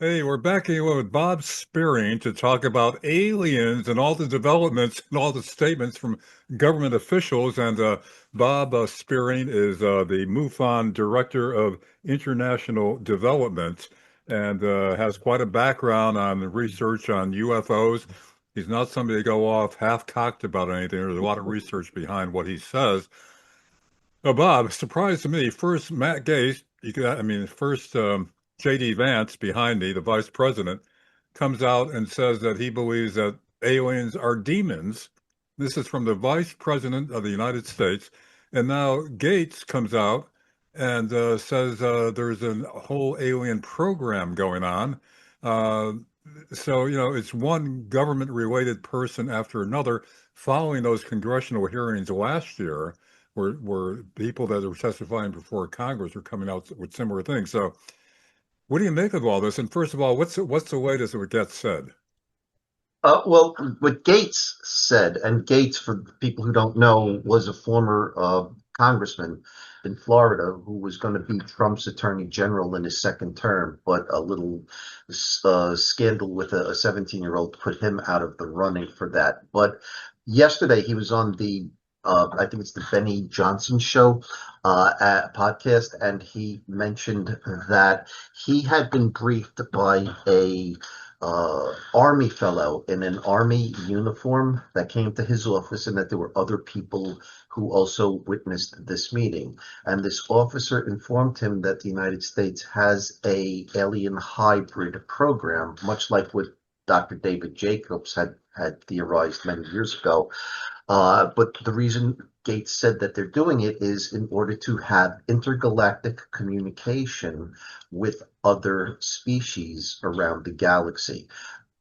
Hey, we're back here with Bob Spearing to talk about aliens and all the developments and all the statements from government officials. And Bob Spearing is the MUFON Director of International Development and has quite a background on the research on UFOs. He's not somebody to go off half-cocked about anything. There's a lot of research behind what he says. Bob, surprise to me. First, Matt Gaetz, first J.D. Vance behind me, the vice president, comes out and says that he believes that aliens are demons. This is from the vice president of the United States. And now Gates comes out and says there's a whole alien program going on. Uh, it's one government-related person after another following those congressional hearings last year where people that are testifying before Congress are coming out with similar things. So, what do you make of all this? And first of all, what's the latest that gets said? Well, what Gates said, and Gates, for people who don't know, was a former congressman in Florida who was going to be Trump's attorney general in his second term, but a little scandal with a 17-year-old put him out of the running for that. But yesterday he was on I think it's the Benny Johnson show podcast, and he mentioned that he had been briefed by a army fellow in an army uniform that came to his office, and that there were other people who also witnessed this meeting. And this officer informed him that the United States has a alien hybrid program, much like what Dr. David Jacobs had theorized many years ago. But the reason Gates said that they're doing it is in order to have intergalactic communication with other species around the galaxy.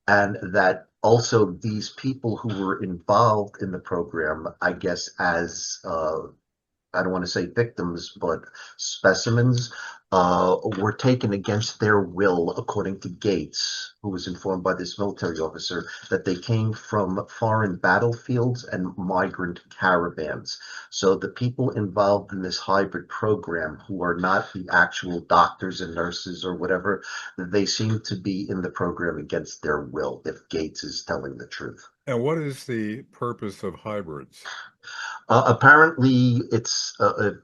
And that also these people who were involved in the program, I guess, as I don't want to say victims, but specimens, were taken against their will, according to Gates, who was informed by this military officer that they came from foreign battlefields and migrant caravans. So the people involved in this hybrid program, who are not the actual doctors and nurses or whatever, they seem to be in the program against their will, if Gates is telling the truth. And what is the purpose of hybrids? Apparently, it's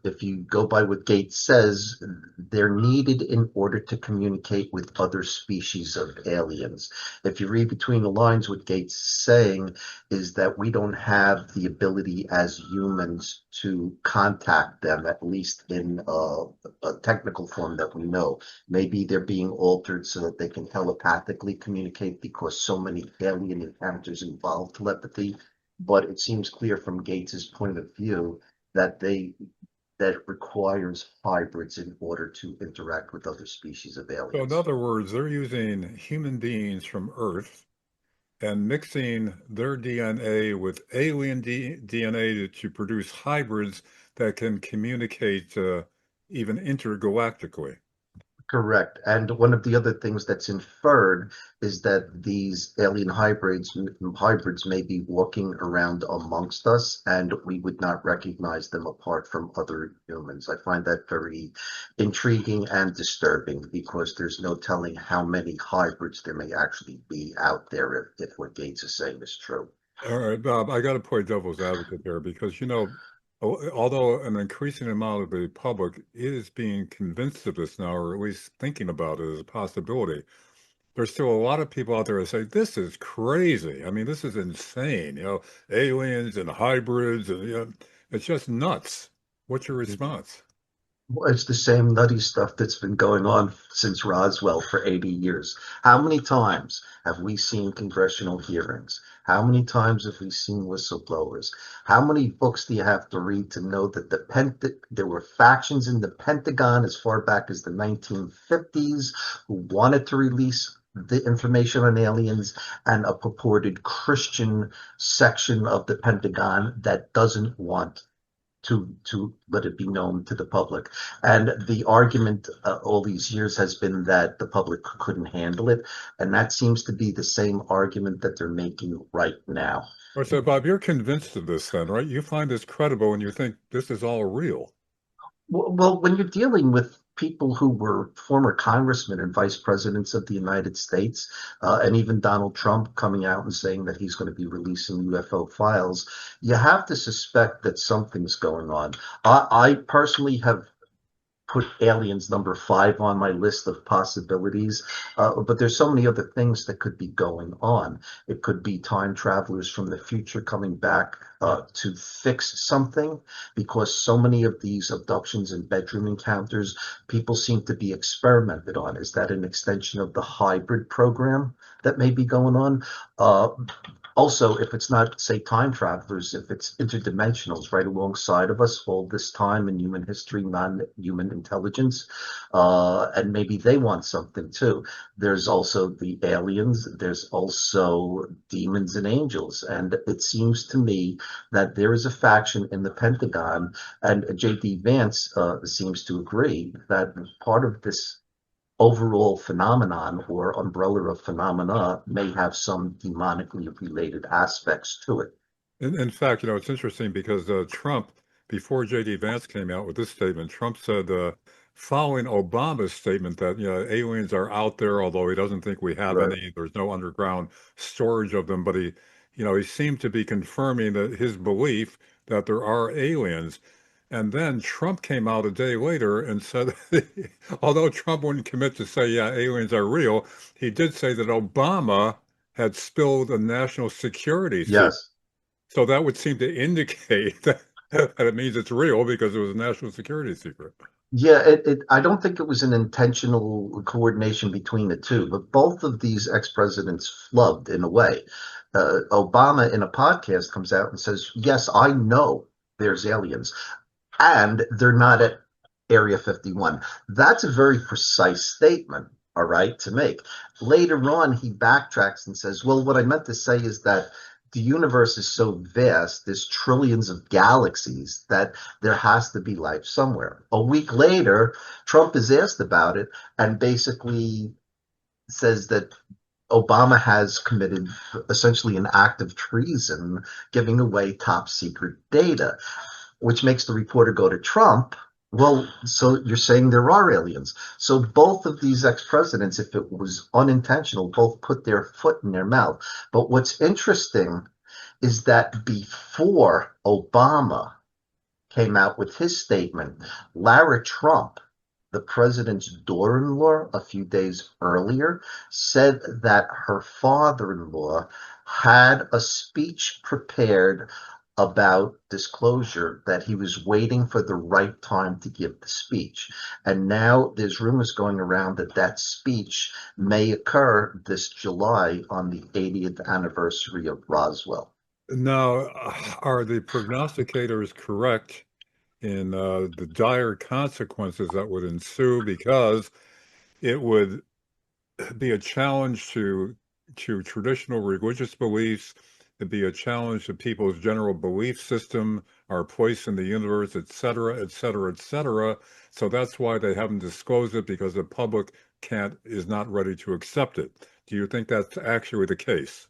if you go by what Gates says, they're needed in order to communicate with other species of aliens. If you read between the lines, what Gates is saying is that we don't have the ability as humans to contact them, at least in a technical form that we know. Maybe they're being altered so that they can telepathically communicate because so many alien encounters involve telepathy, but it seems clear from Gates's point of view that it requires hybrids in order to interact with other species of So, in aliens. other words, they're using human beings from Earth and mixing their DNA with alien DNA to produce hybrids that can communicate even intergalactically. Correct. And one of the other things that's inferred is that these alien hybrids may be walking around amongst us, and we would not recognize them apart from other humans. I find that very intriguing and disturbing because there's no telling how many hybrids there may actually be out there if what Gates is saying is true. All right, Bob, I got to play devil's advocate there because, although an increasing amount of the public is being convinced of this now, or at least thinking about it as a possibility, there's still a lot of people out there that say, this is crazy. I mean, this is insane. Aliens and hybrids, and it's just nuts. What's your response? Well, it's the same nutty stuff that's been going on since Roswell for 80 years. How many times have we seen congressional hearings? How many times have we seen whistleblowers? How many books do you have to read to know that there were factions in the Pentagon as far back as the 1950s who wanted to release the information on aliens, and a purported Christian section of the Pentagon that doesn't want to let it be known to the public. And the argument all these years has been that the public couldn't handle it, and that seems to be the same argument that they're making right now. Or so, Bob, you're convinced of this then, right? You find this credible and you think this is all real. Well, when you're dealing with people who were former congressmen and vice presidents of the United States, and even Donald Trump coming out and saying that he's going to be releasing UFO files, you have to suspect that something's going on. I personally have put aliens number 5 on my list of possibilities. But there's so many other things that could be going on. It could be time travelers from the future coming back to fix something, because so many of these abductions and bedroom encounters, people seem to be experimented on. Is that an extension of the hybrid program that may be going on? Uh, Also, if it's not, say, time travelers, if it's interdimensionals right alongside of us all this time in human history, non-human intelligence, and maybe they want something too. There's also the aliens, there's also demons and angels. And it seems to me that there is a faction in the Pentagon, and J.D. Vance seems to agree that part of this overall phenomenon or umbrella of phenomena may have some demonically related aspects to it. In fact, it's interesting because Trump, before J.D. Vance came out with this statement, Trump said, following Obama's statement that aliens are out there, although he doesn't think we have Right. any. There's no underground storage of them, but he seemed to be confirming that his belief that there are aliens. And then Trump came out a day later and said, although Trump wouldn't commit to say, yeah, aliens are real, he did say that Obama had spilled a national security secret. Yes. So that would seem to indicate that it means it's real because it was a national security secret. Yeah, I don't think it was an intentional coordination between the two, but both of these ex-presidents flubbed in a way. Obama in a podcast comes out and says, yes, I know there's aliens, and they're not at Area 51. That's a very precise statement, all right, to make. Later on, he backtracks and says, well, what I meant to say is that the universe is so vast, there's trillions of galaxies, that there has to be life somewhere. A week later, Trump is asked about it and basically says that Obama has committed essentially an act of treason, giving away top secret data, which makes the reporter go to Trump. Well, so you're saying there are aliens. So both of these ex-presidents, if it was unintentional, both put their foot in their mouth. But what's interesting is that before Obama came out with his statement, Lara Trump, the president's daughter-in-law, a few days earlier, said that her father-in-law had a speech prepared about disclosure, that he was waiting for the right time to give the speech. And now there's rumors going around that that speech may occur this July on the 80th anniversary of Roswell. Now, are the prognosticators correct in the dire consequences that would ensue? Because it would be a challenge to traditional religious beliefs. It'd be a challenge to people's general belief system, our place in the universe, et cetera, et cetera, et cetera. So that's why they haven't disclosed it, because the public is not ready to accept it. Do you think that's actually the case?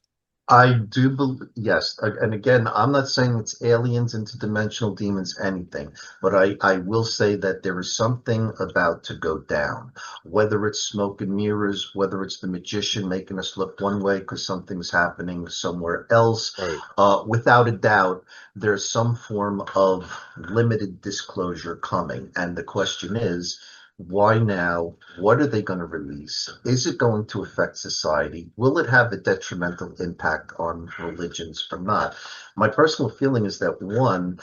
I do believe, yes. And again, I'm not saying it's aliens, interdimensional demons, anything, but I will say that there is something about to go down. Whether it's smoke and mirrors, whether it's the magician making us look one way because something's happening somewhere else, Right. without a doubt, there's some form of limited disclosure coming. And the question is, why now? What are they going to release? Is it going to affect society? Will it have a detrimental impact on religions or not? My personal feeling is that one,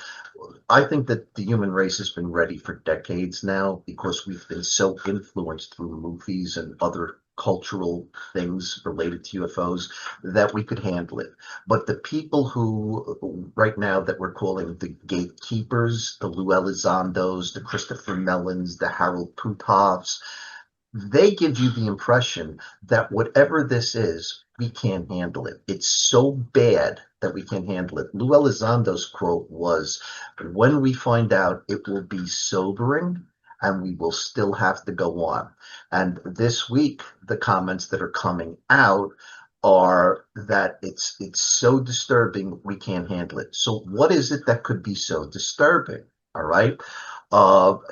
I think that the human race has been ready for decades now, because we've been so influenced through movies and other cultural things related to UFOs that we could handle it. But the people who right now that we're calling the gatekeepers, the Lou Elizondos, the Christopher Mellons, the Harold Putoffs, they give you the impression that whatever this is, we can't handle it. It's so bad that we can't handle it. Lou Elizondo's quote was, when we find out, it will be sobering and we will still have to go on. And this week, the comments that are coming out are that it's so disturbing we can't handle it. So what is it that could be so disturbing? All right.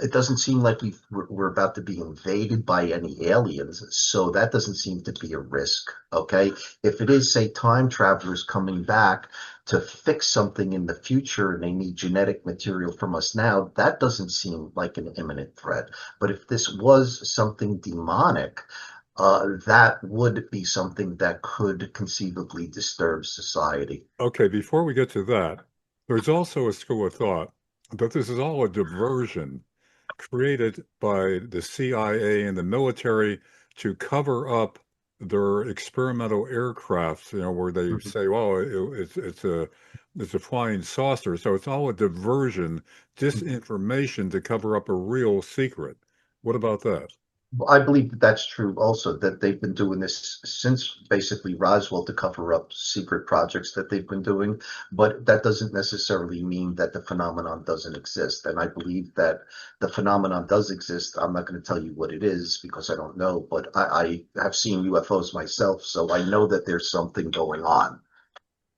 It doesn't seem like we're about to be invaded by any aliens, so that doesn't seem to be a risk. Okay, if it is, say, time travelers coming back to fix something in the future and they need genetic material from us now, that doesn't seem like an imminent threat. But if this was something demonic, that would be something that could conceivably disturb society. Okay, before we get to that, there's also a school of thought that this is all a diversion created by the CIA and the military to cover up their experimental aircraft, where they Mhm. say, "Well, it's a flying saucer." So it's all a diversion, disinformation to cover up a real secret. What about that? Well, I believe that that's true also, that they've been doing this since basically Roswell to cover up secret projects that they've been doing, but that doesn't necessarily mean that the phenomenon doesn't exist. And I believe that the phenomenon does exist. I'm not going to tell you what it is because I don't know, but I have seen UFOs myself, so I know that there's something going on.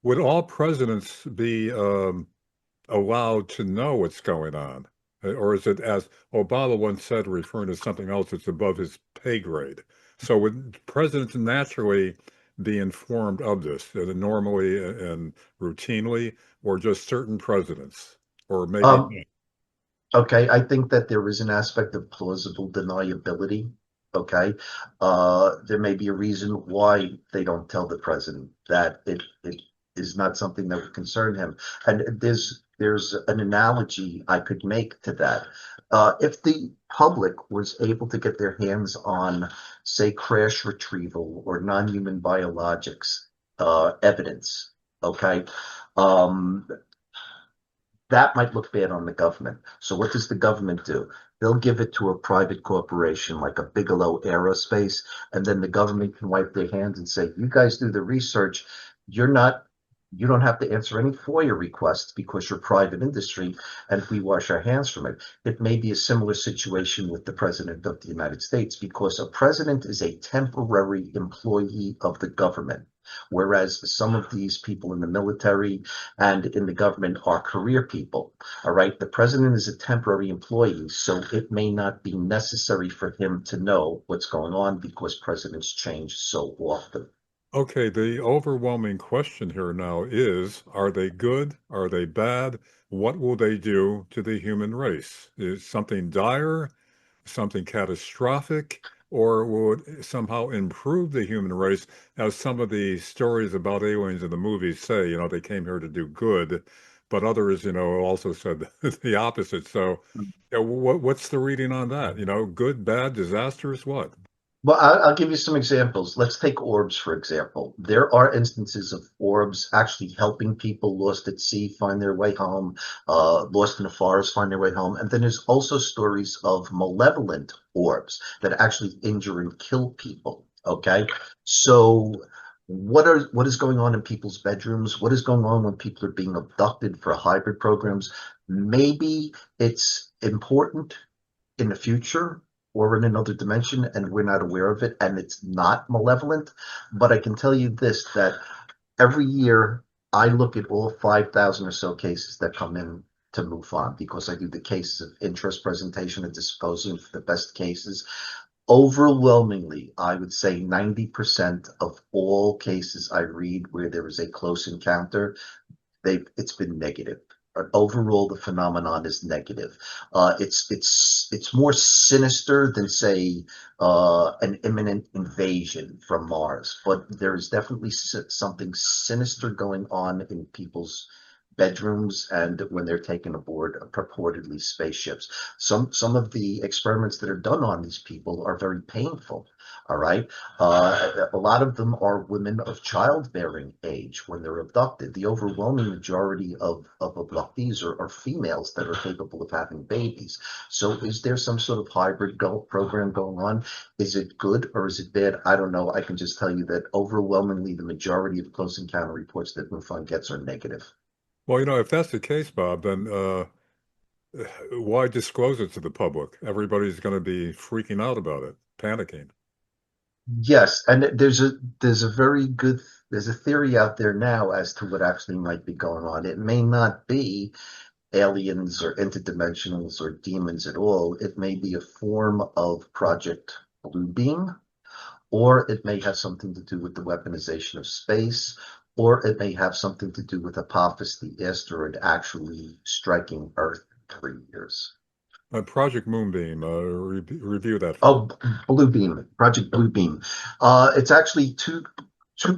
Would all presidents be allowed to know what's going on? Or is it, as Obama once said, referring to something else that's above his pay grade? So would presidents naturally be informed of this normally and routinely, or just certain presidents, or maybe Um, not? Okay, I think that there is an aspect of plausible deniability. Okay, there may be a reason why they don't tell the president that it is not something that would concern him. And there's an analogy I could make to that. If the public was able to get their hands on, say, crash retrieval or non-human biologics evidence, okay, um, that might look bad on the government. So what does the government do? They'll give it to a private corporation like a Bigelow Aerospace, and then the government can wipe their hands and say, "You guys do the research. You're not. You don't have to answer any FOIA requests because you're private industry, and we wash our hands from it." It may be a similar situation with the president of the United States because a president is a temporary employee of the government. Whereas some of these people in the military and in the government are career people. All right. The president is a temporary employee, so it may not be necessary for him to know what's going on because presidents change so often. Okay, the overwhelming question here now is, are they good? Are they bad? What will they do to the human race? Is something dire, something catastrophic, or will it somehow improve the human race, as some of the stories about aliens in the movies say, they came here to do good, but others, also said the opposite. So, what's the reading on that? Good, bad, disastrous, what? Well, I'll give you some examples. Let's take orbs, for example. There are instances of orbs actually helping people lost at sea find their way home, lost in the forest find their way home. And then there's also stories of malevolent orbs that actually injure and kill people. Okay. So what is going on in people's bedrooms? What is going on when people are being abducted for hybrid programs? Maybe it's important in the future or in another dimension and we're not aware of it and it's not malevolent. But I can tell you this, that every year I look at all 5,000 or so cases that come in to MUFON because I do the cases of interest presentation and disposing for the best cases. Overwhelmingly, I would say 90% of all cases I read where there is a close encounter, it's been negative. Overall, the phenomenon is negative. It's more sinister than say an imminent invasion from Mars, but there is definitely something sinister going on in people's bedrooms and when they're taken aboard purportedly spaceships. Some of the experiments that are done on these people are very painful. All right. A lot of them are women of childbearing age when they're abducted. The overwhelming majority of abductees are females that are capable of having babies. So is there some sort of hybrid program going on? Is it good or is it bad? I don't know. I can just tell you that overwhelmingly the majority of close encounter reports that MUFON gets are negative. Well, if that's the case, Bob, then why disclose it to the public? Everybody's going to be freaking out about it, panicking. Yes, and there's a very good there's a theory out there now as to what actually might be going on. It may not be aliens or interdimensionals or demons at all. It may be a form of Project Bluebeam, or it may have something to do with the weaponization of space, or it may have something to do with Apophis, the asteroid actually striking Earth in 3 years. Project Moonbeam, review that for me. Oh, Bluebeam, Project Bluebeam. It's actually two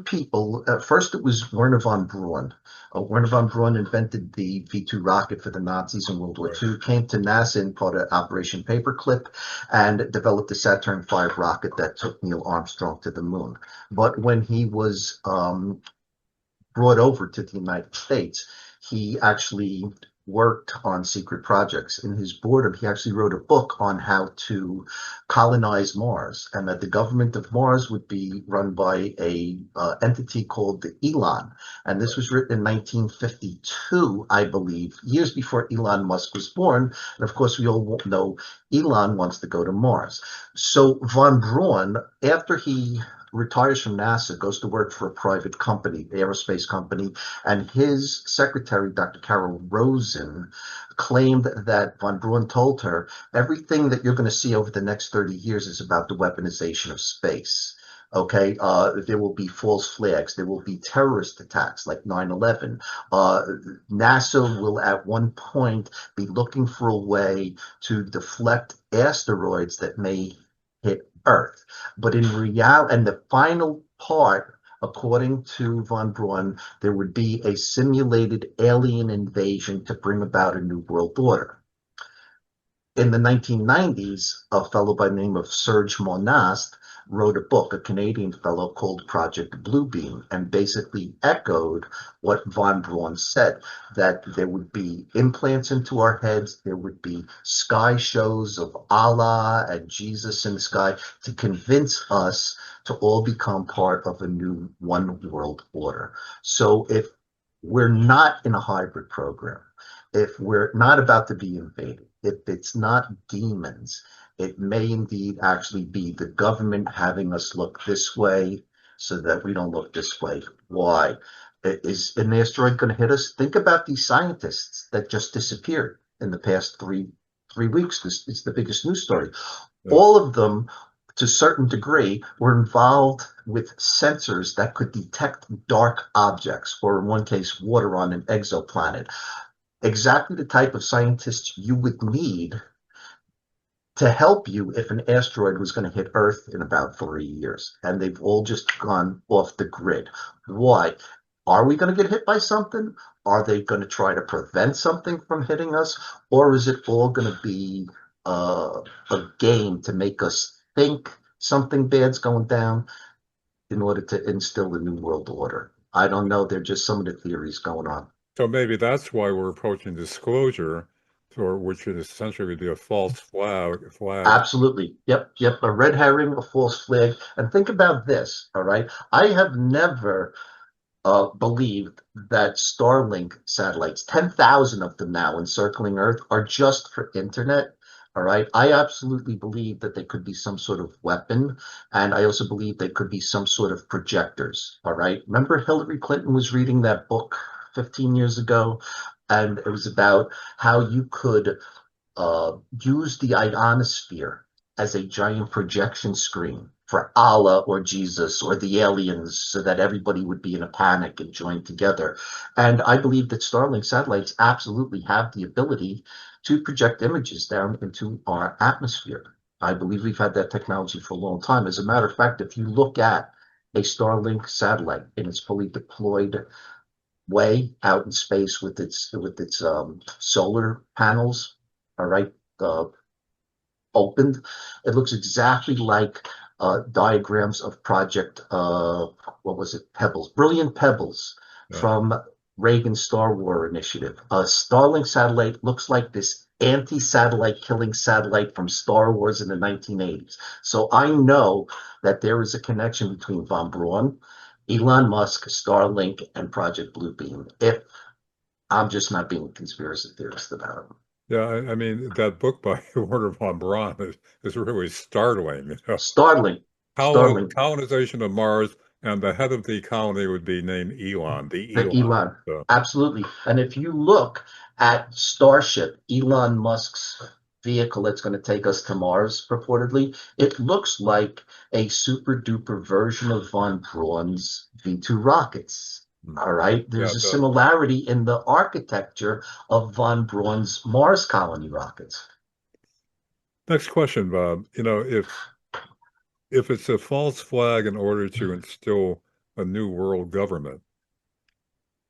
people. First, it was Werner von Braun. Werner von Braun invented the V-2 rocket for the Nazis in World War Right. II, came to NASA and part of Operation Paperclip, and developed the Saturn V rocket that took Neil Armstrong to the moon. But when he was brought over to the United States, he actually worked on secret projects. In his boredom, he actually wrote a book on how to colonize Mars, and that the government of Mars would be run by a entity called the Elon. And this was written in 1952, I believe, years before Elon Musk was born. And of course, we all know Elon wants to go to Mars. So von Braun, after he retires from NASA, goes to work for a private company, aerospace company, and his secretary, Dr. Carol Rosen, claimed that von Braun told her, everything that you're going to see over the next 30 years is about the weaponization of space. Okay, there will be false flags. There will be terrorist attacks like 9/11. NASA will at one point be looking for a way to deflect asteroids that may hit Earth. But in reality, and the final part, according to von Braun, there would be a simulated alien invasion to bring about a new world order. In the 1990s, a fellow by the name of Serge Monast wrote a book, a Canadian fellow, called Project Bluebeam, and basically echoed what von Braun said, that there would be implants into our heads, there would be sky shows of Allah and Jesus in the sky to convince us to all become part of a new one world order. So if we're not in a hybrid program, if we're not about to be invaded, if it's not demons, it may indeed actually be the government having us look this way so that we don't look this way. Why? Is an asteroid going to hit us? Think about these scientists that just disappeared in the past three weeks. This is the biggest news story. Yeah. All of them, to a certain degree, were involved with sensors that could detect dark objects, or in one case, water on an exoplanet. Exactly the type of scientists you would need to help you if an asteroid was going to hit Earth in about 3 years. And they've all just gone off the grid. Why? Are we going to get hit by something? Are they going to try to prevent something from hitting us? Or is it all going to be a game to make us think something bad's going down in order to instill a new world order? I don't know. They're just some of the theories going on. So maybe that's why we're approaching disclosure, or which would essentially be a false flag. Absolutely. Yep. Yep. A red herring, a false flag. And think about this. All right. I have never believed that Starlink satellites, 10,000 of them now encircling Earth, are just for internet. All right. I absolutely believe that they could be some sort of weapon. And I also believe they could be some sort of projectors. All right. Remember Hillary Clinton was reading that book 15 years ago? And it was about how you could use the ionosphere as a giant projection screen for Allah or Jesus or the aliens so that everybody would be in a panic and join together. And I believe that Starlink satellites absolutely have the ability to project images down into our atmosphere. I believe we've had that technology for a long time. As a matter of fact, if you look at a Starlink satellite in its fully deployed way out in space with its solar panels, all right, opened. It looks exactly like diagrams of Project, what was it, Pebbles, Brilliant Pebbles Yeah. from Reagan's Star War initiative. A Starlink satellite looks like this anti-satellite killing satellite from Star Wars in the 1980s. So I know that there is a connection between von Braun, Elon Musk, Starlink, and Project Bluebeam. If I'm just not being a conspiracy theorist about it. Yeah, I mean, that book by Werner von Braun is really startling. Starlink, How Starlink. colonization of Mars And the head of the colony would be named Elon, the The Elon. Elon, absolutely. And if you look at Starship, Elon Musk's vehicle that's going to take us to Mars, purportedly, it looks like a super duper version of von Braun's V2 rockets. All right. Yeah, There's a it does. similarity in the architecture of von Braun's Mars colony rockets. Next question, Bob. If it's a false flag in order to instill a new world government,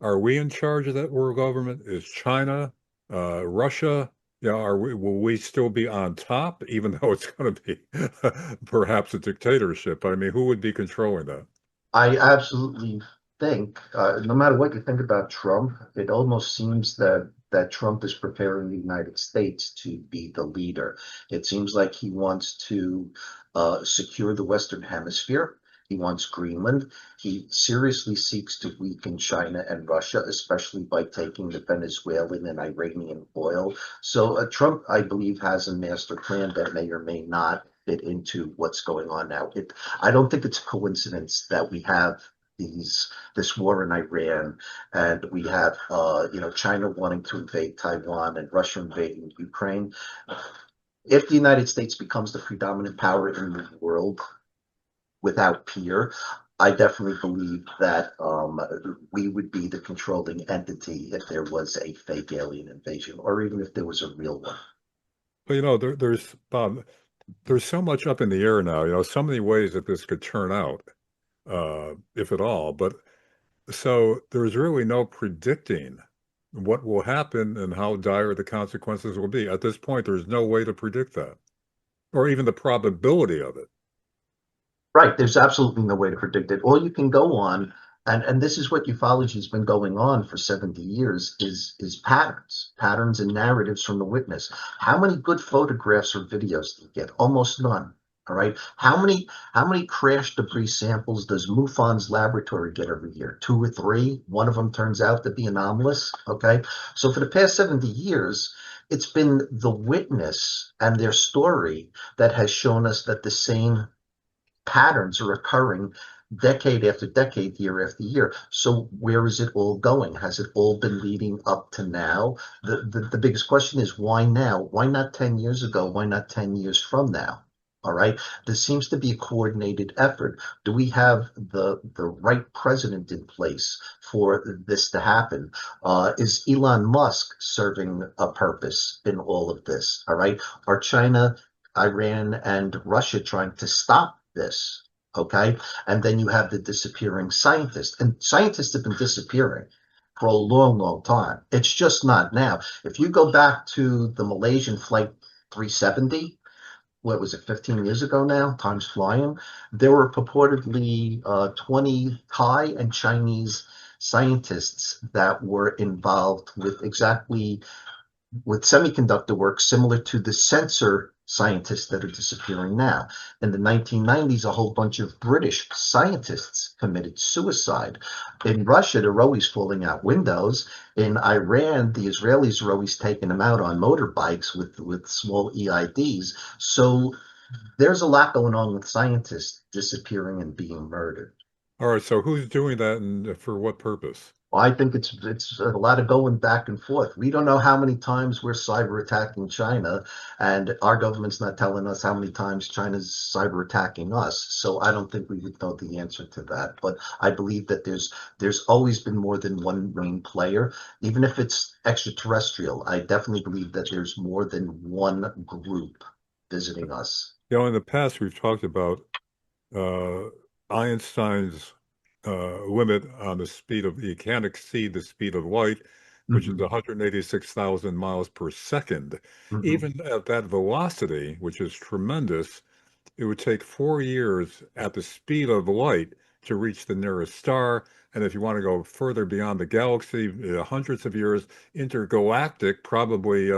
are we in charge of that world government? Is China, Russia? Yeah, will we still be on top, even though it's going to be perhaps a dictatorship? I mean, who would be controlling that? I absolutely think, no matter what you think about Trump, it almost seems that Trump is preparing the United States to be the leader. It seems like he wants to secure the Western Hemisphere. He wants Greenland. He seriously seeks to weaken China and Russia, especially by taking the Venezuelan and Iranian oil. So Trump, I believe, has a master plan that may or may not fit into what's going on now. I don't think it's a coincidence that we have this war in Iran, and we have China wanting to invade Taiwan and Russia invading Ukraine. If the United States becomes the predominant power in the world without peer, I definitely believe that we would be the controlling entity if there was a fake alien invasion, or even if there was a real one. Well, there's Bob, there's so much up in the air now. So many ways that this could turn out, if at all. But so there's really no predicting what will happen and how dire the consequences will be. At this point, there's no way to predict that, or even the probability of it. Right. There's absolutely no way to predict it. All you can go on, and this is what ufology has been going on for 70 years, is patterns and narratives from the witness. How many good photographs or videos do you get? Almost none. All right. How many crash debris samples does MUFON's laboratory get every year? Two or three? One of them turns out to be anomalous. Okay. So for the past 70 years, it's been the witness and their story that has shown us that the same patterns are occurring decade after decade, year after year. So where is it all going? Has it all been leading up to now? The biggest question is why now? Why not 10 years ago? Why not 10 years from now? All right. There seems to be a coordinated effort. Do we have the right president in place for this to happen? Is Elon Musk serving a purpose in all of this? All right. Are China, Iran, and Russia trying to stop this? Okay. And then you have the disappearing scientists. And scientists have been disappearing for a long, long time. It's just not now. If you go back to the Malaysian Flight 370, what was it, 15 years ago now? Time's flying. There were purportedly 20 Thai and Chinese scientists that were involved with semiconductor work similar to the sensor scientists that are disappearing now. In the 1990s, a whole bunch of British scientists committed suicide. In Russia, they're always falling out windows. In Iran, the Israelis are always taking them out on motorbikes with small EIDs. So there's a lot going on with scientists disappearing and being murdered. All right, so who's doing that and for what purpose? I think it's a lot of going back and forth. We don't know how many times we're cyber attacking China, and our government's not telling us how many times China's cyber attacking us. So I don't think we would know the answer to that. But I believe that there's always been more than one main player, even if it's extraterrestrial. I definitely believe that there's more than one group visiting us. In the past, we've talked about uh, Einstein's limit on the speed of, you can't exceed the speed of light, which is Hmm. 186,000 miles per second. Hmm. Even at that velocity, which is tremendous, it would take 4 years at the speed of light to reach the nearest star. And if you want to go further beyond the galaxy, hundreds of years, intergalactic, probably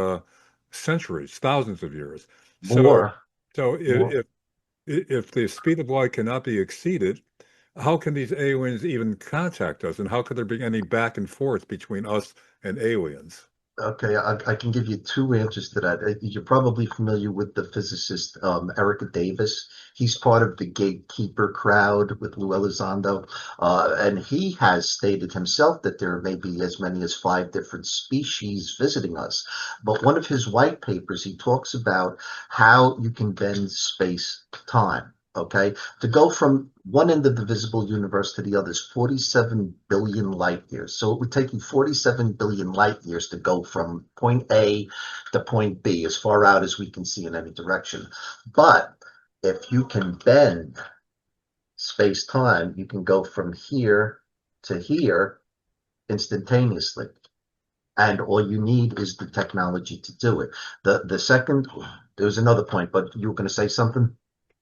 centuries, thousands of years. So, More, so more. if the speed of light cannot be exceeded, how can these aliens even contact us? And how could there be any back and forth between us and aliens? Okay, I can give you two answers to that. You're probably familiar with the physicist Erica Davis. He's part of the gatekeeper crowd with Lou Elizondo, and he has stated himself that there may be as many as five different species visiting us. But one of his white papers, he talks about how you can bend space-time. Okay, to go from one end of the visible universe to the other is 47 billion light years. So it would take you 47 billion light years to go from point A to point B, as far out as we can see in any direction. But if you can bend space time, you can go from here to here instantaneously. And all you need is the technology to do it. The second, there was another point, but you were going to say something?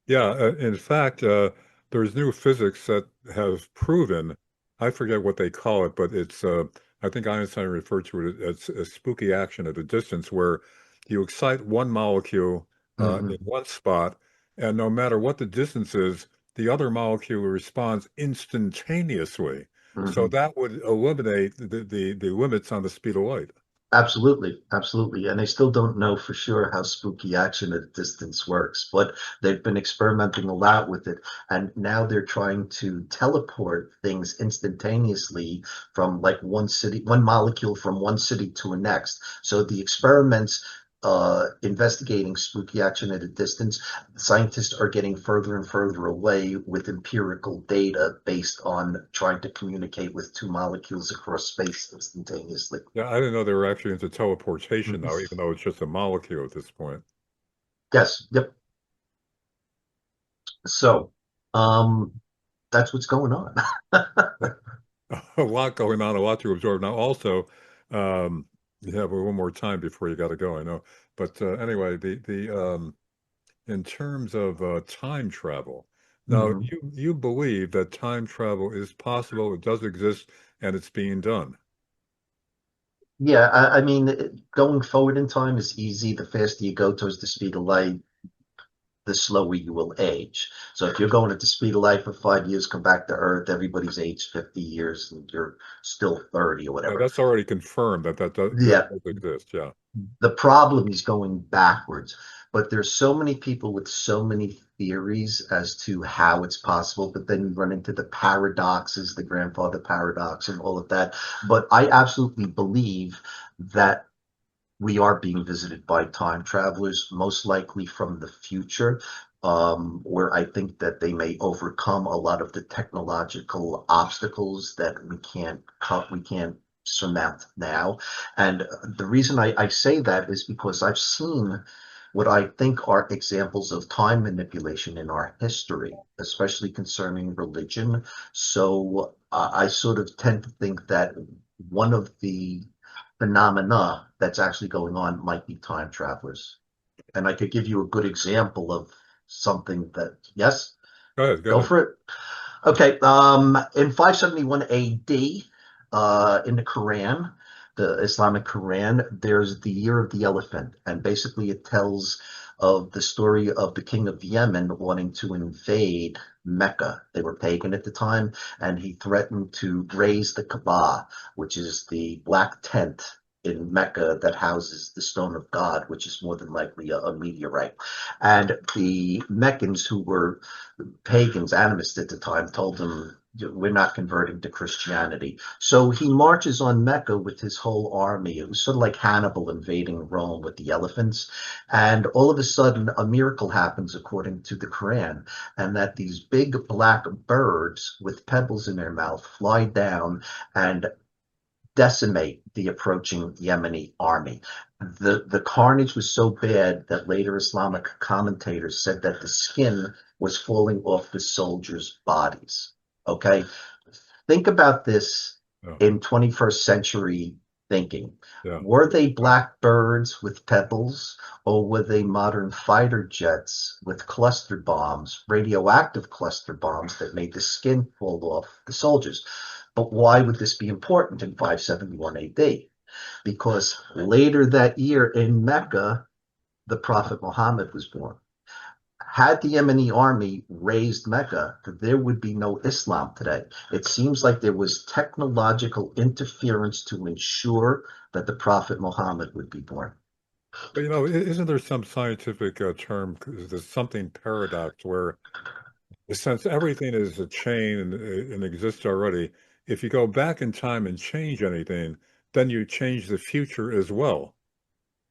Yeah, in fact, there's new physics that have proven, I forget what they call it, but I think Einstein referred to it as a spooky action at a distance where you excite one molecule in Mm-hmm. one spot, and no matter what the distance is, the other molecule responds instantaneously. So Mm-hmm. that would eliminate the limits on the speed of light. Absolutely, absolutely. And they still don't know for sure how spooky action at a distance works, but they've been experimenting a lot with it. And now they're trying to teleport things instantaneously from like one city, one molecule from one city to a next. So the experiments investigating spooky action at a distance, scientists are getting further and further away with empirical data based on trying to communicate with two molecules across space instantaneously. Yeah, I didn't know they were actually into teleportation Mhm. now, even though it's just a molecule at this point. Yes, yep. So, um, that's what's going on. A lot going on, a lot to absorb. Now, also, you have one more time before you got to go, I know. But anyway, the in terms of time travel, now Mhm. you believe that time travel is possible, it does exist, and it's being done. Yeah, I mean, going forward in time is easy. The faster you go towards the speed of light, the slower you will age. So if you're going at the speed of light for 5 years, come back to Earth, everybody's aged 50 years and you're still 30 or Yeah, whatever. that's already confirmed that that Yeah, does exist. Yeah. the problem is going backwards, but there's so many people with so many theories as to how it's possible, but then you run into the paradoxes, the grandfather paradox and all of that. But I absolutely believe that we are being visited by time travelers, most likely from the future, where I think that they may overcome a lot of the technological obstacles that we can't surmount now. And the reason I say that is because I've seen what I think are examples of time manipulation in our history, especially concerning religion. So I sort of tend to think that one of the phenomena that's actually going on might be time travelers. And I could give you a good example of something that, yes, Go ahead, go go ahead. for it. Okay, in 571 AD, in the Quran, the Islamic Quran, there's the Year of the Elephant, and basically it tells of the story of the king of Yemen wanting to invade Mecca. They were pagan at the time, and he threatened to raise the Kaaba, which is the black tent in Mecca that houses the stone of God, which is more than likely a meteorite. And the Meccans, who were pagans, animists at the time, told him, we're not converting to Christianity. So he marches on Mecca with his whole army. It was sort of like Hannibal invading Rome with the elephants. And all of a sudden, a miracle happens, according to the Quran, and that these big black birds with pebbles in their mouth fly down and decimate the approaching Yemeni army. The carnage was so bad that later Islamic commentators said that the skin was falling off the soldiers' bodies. Okay, think about this Yeah, in 21st century thinking. yeah. Were they black birds with pebbles, or were they modern fighter jets with cluster bombs, radioactive cluster bombs that made the skin fall off the soldiers? But why would this be important in 571 AD? Because later that year in Mecca, the Prophet Muhammad was born. Had the Yemeni army raised Mecca, there would be no Islam today. It seems like there was technological interference to ensure that the Prophet Muhammad would be born. But isn't there some scientific term, there's something paradox where since everything is a chain and exists already, if you go back in time and change anything, then you change the future as well.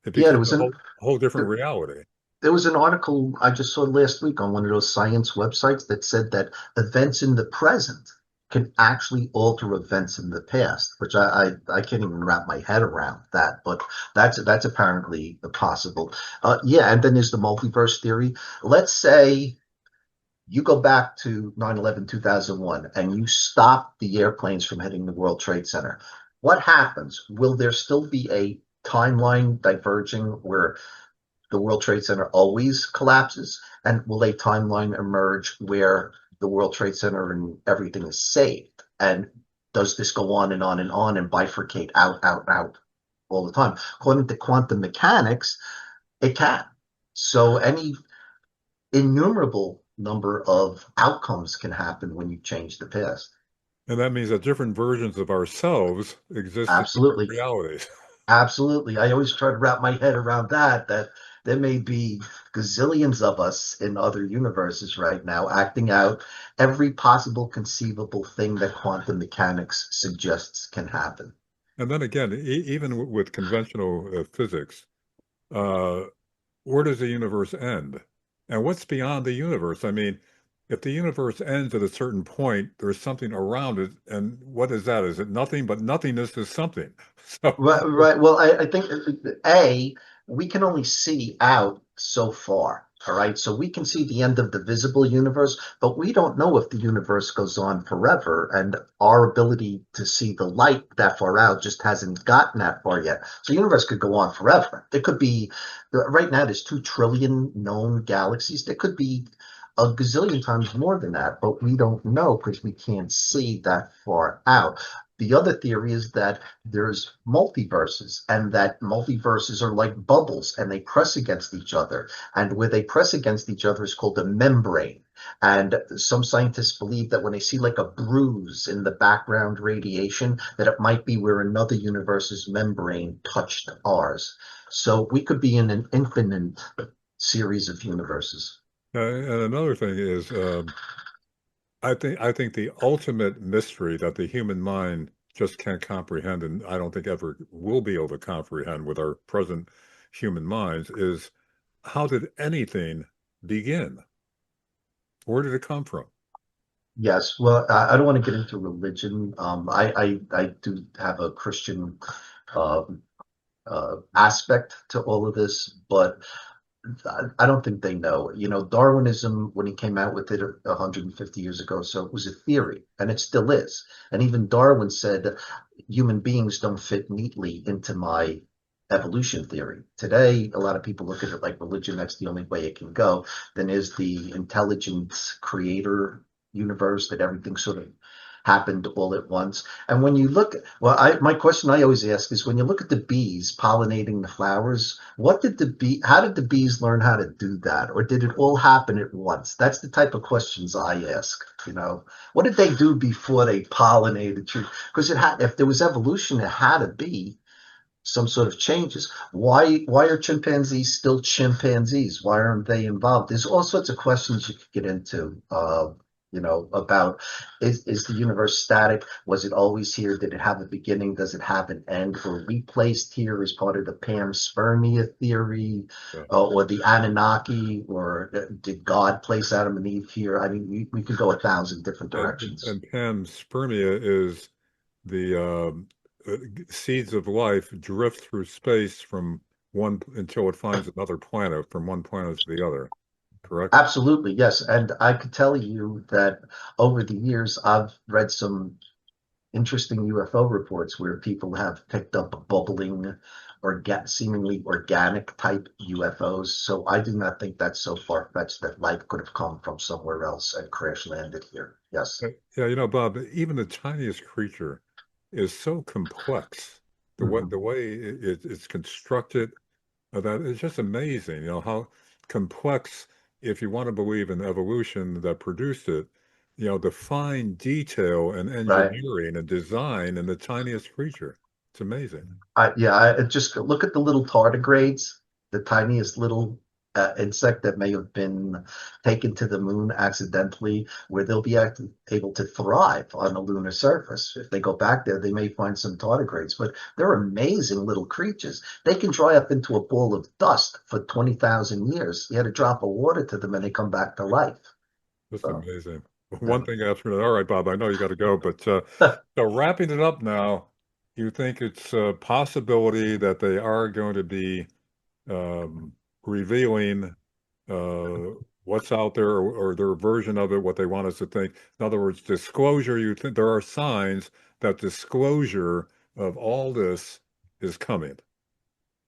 It Yeah, becomes a whole different there, reality. there was an article I just saw last week on one of those science websites that said that events in the present can actually alter events in the past, which I can't even wrap my head around that, but that's apparently possible. Yeah, and then there's the multiverse theory. Let's say you go back to 9/11, 2001, and you stop the airplanes from hitting the World Trade Center. What happens? Will there still be a timeline diverging where the World Trade Center always collapses? And will a timeline emerge where the World Trade Center and everything is saved? And does this go on and on and on and bifurcate out all the time? According to quantum mechanics, it can. So any innumerable number of outcomes can happen when you change the past. And that means that different versions of ourselves exist in different Absolutely. realities. Absolutely. I always try to wrap my head around that there may be gazillions of us in other universes right now acting out every possible conceivable thing that quantum mechanics suggests can happen. And then again, even with conventional physics, uh, where does the universe end? And what's beyond the universe? I mean, if the universe ends at a certain point, there's something around it. And what is that? Is it nothing? But nothingness is something. So, Right, right. Well, I think A, we can only see out so far. All right. So we can see the end of the visible universe, but we don't know if the universe goes on forever. And our ability to see the light that far out just hasn't gotten that far yet. So the universe could go on forever. There could be, right now, there's 2 trillion known galaxies. There could be a gazillion times more than that, but we don't know because we can't see that far out. The other theory is that there's multiverses and that multiverses are like bubbles and they press against each other. And where they press against each other is called a membrane. And some scientists believe that when they see like a bruise in the background radiation, that it might be where another universe's membrane touched ours. So we could be in an infinite series of universes. and another thing is, I think the ultimate mystery that the human mind just can't comprehend, and I don't think ever will be able to comprehend with our present human minds, is how did anything begin? Where did it come from? Yes, well, I don't want to get into religion. I do have a Christian um, aspect to all of this, but I don't think they know. You know, Darwinism, when he came out with it 150 years ago, so it was a theory, and it still is. And even Darwin said human beings don't fit neatly into my evolution theory. Today, a lot of people look at it like religion, that's the only way it can go. Then there's the intelligent creator universe that everything sort of happened all at once. And when you look, well, my question I always ask is when you look at the bees pollinating the flowers, how did the bees learn how to do that? Or did it all happen at once? That's the type of questions I ask, you know. What did they do before they pollinated trees? Because if there was evolution, it had to be some sort of changes. Why are chimpanzees still chimpanzees? Why aren't they involved? There's all sorts of questions you could get into. You know, about is the universe static? Was it always here? Did it have a beginning? Does it have an end? Were we placed here as part of the panspermia theory, Yeah. or the Anunnaki, or did God place Adam and Eve here? I mean, we could go 1,000 different directions. And panspermia is the seeds of life drift through space from one until it finds another planet, from one planet to the other. Correct? Absolutely, yes. And I could tell you that over the years, I've read some interesting UFO reports where people have picked up bubbling or seemingly organic type UFOs. So I do not think that's so far-fetched that life could have come from somewhere else and crash landed here. Yes. Yeah, Bob, even the tiniest creature is so complex. The Mhm. way it's constructed, that it's just amazing. How complex if you want to believe in evolution that produced it, the fine detail and right? engineering and design in the tiniest creature. It's amazing. I just look at the little tardigrades, the tiniest little insect that may have been taken to the moon accidentally, where they'll be able to thrive on the lunar surface. If they go back there, they may find some tardigrades, but they're amazing little creatures. They can dry up into a ball of dust for 20,000 years. You had a drop of water to them and they come back to life. Just So, amazing. yeah. One thing after another. All right, Bob, I know you got to go, but so wrapping it up now, you think it's a possibility that they are going to be um, revealing uh, what's out there, or their version of it, what they want us to think. In other words, disclosure, you think there are signs that disclosure of all this is coming.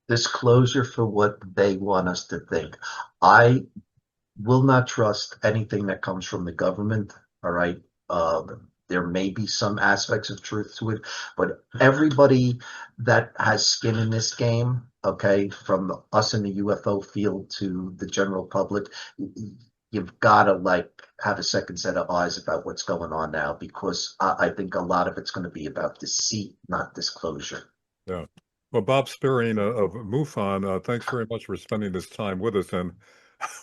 Disclosure for what they want us to think. I will not trust anything that comes from the government. All right. There may be some aspects of truth to it, but everybody that has skin in this game, okay, from us in the UFO field to the general public, you've got to like have a second set of eyes about what's going on now, because I think a lot of it's going to be about deceit, not disclosure. Yeah. Well, Bob Spearing of MUFON, thanks very much for spending this time with us. And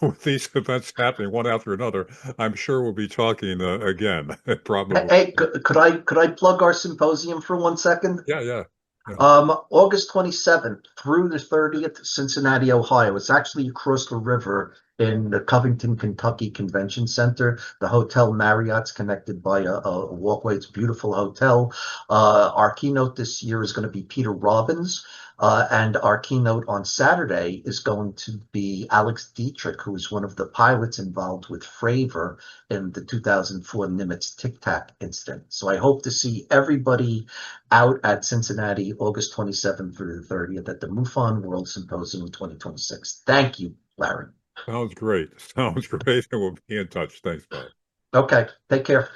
with these events happening one after another, I'm sure we'll be talking again, Hey, probably. hey, could I plug our symposium for 1 second? Yeah, yeah, yeah. August 27th through the 30th, Cincinnati, Ohio. It's actually across the river in the Covington, Kentucky Convention Center. The Hotel Marriott's connected by a walkway. It's a beautiful hotel. Our keynote this year is going to be Peter Robbins. And our keynote on Saturday is going to be Alex Dietrich, who is one of the pilots involved with Fravor in the 2004 Nimitz Tic Tac incident. So I hope to see everybody out at Cincinnati, August 27th through the 30th at the MUFON World Symposium 2026. Thank you, Larry. Sounds great. Sounds great. And we'll be in touch. Thanks, Bob. Okay, take care.